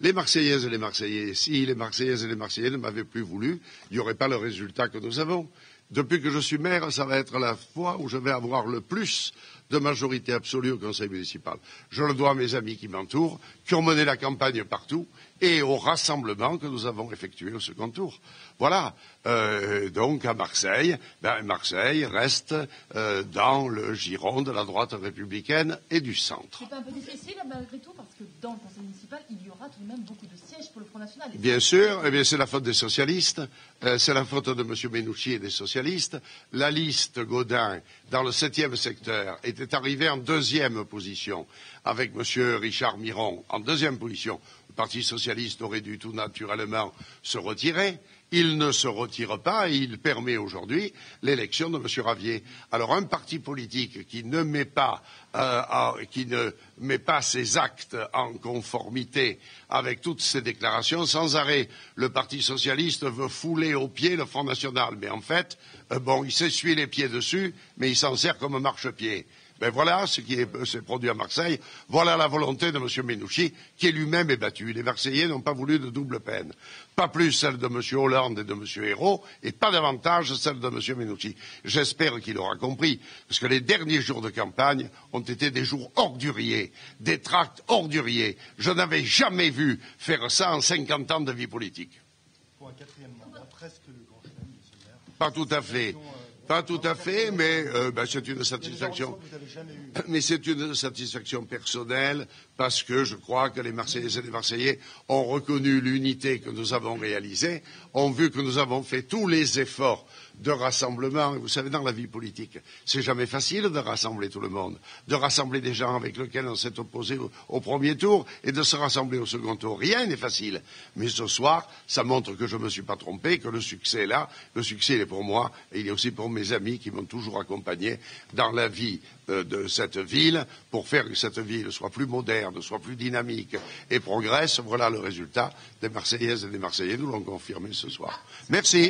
Les Marseillaises et les Marseillais, si les Marseillaises et les Marseillais ne m'avaient plus voulu, il n'y aurait pas le résultat que nous avons. Depuis que je suis maire, ça va être la fois où je vais avoir le plus de majorité absolue au conseil municipal. Je le dois à mes amis qui m'entourent, qui ont mené la campagne partout, et au rassemblement que nous avons effectué au second tour. Voilà. Donc à Marseille, Marseille reste dans le giron de la droite républicaine et du centre. C'est pas un peu difficile malgré tout, parce que dans le conseil municipal, il y aura tout de même beaucoup de sièges pour le Front National. Bien sûr, eh bien c'est la faute des socialistes, c'est la faute de M. Menucci et des socialistes. La liste Gaudin, dans le 7e secteur, était arrivée en 2e position, avec M. Richard Miron en 2e position. Le Parti socialiste aurait dû tout naturellement se retirer. Il ne se retire pas et il permet aujourd'hui l'élection de M. Ravier. Alors un parti politique qui ne met pas ses actes en conformité avec toutes ces déclarations, sans arrêt, le Parti socialiste veut fouler aux pieds le Front National. Mais en fait, il s'essuie les pieds dessus, mais il s'en sert comme marchepied. Voilà ce qui s'est produit à Marseille. Voilà la volonté de M. Menucci, qui lui-même est battu. Les Marseillais n'ont pas voulu de double peine. Pas plus celle de M. Hollande et de M. Ayrault, et pas davantage celle de M. Menucci. J'espère qu'il aura compris, parce que les derniers jours de campagne ont été des jours orduriers, des tracts orduriers. Je n'avais jamais vu faire ça en 50 ans de vie politique. Pour un 4e mandat, presque le grand chelem, M. le maire. Pas tout à fait. Pas tout à fait, mais c'est une satisfaction. Mais c'est une satisfaction personnelle parce que je crois que les Marseillaises et les Marseillais ont reconnu l'unité que nous avons réalisée, ont vu que nous avons fait tous les efforts de rassemblement. Et vous savez, dans la vie politique, c'est jamais facile de rassembler tout le monde, de rassembler des gens avec lesquels on s'est opposé au premier tour et de se rassembler au second tour. Rien n'est facile. Mais ce soir, ça montre que je ne me suis pas trompé, que le succès est là. Le succès, il est pour moi et il est aussi pour mes amis qui m'ont toujours accompagné dans la vie de cette ville pour faire que cette ville soit plus moderne, soit plus dynamique et progresse. Voilà le résultat des Marseillaises et des Marseillais. Nous l'avons confirmé ce soir. Merci.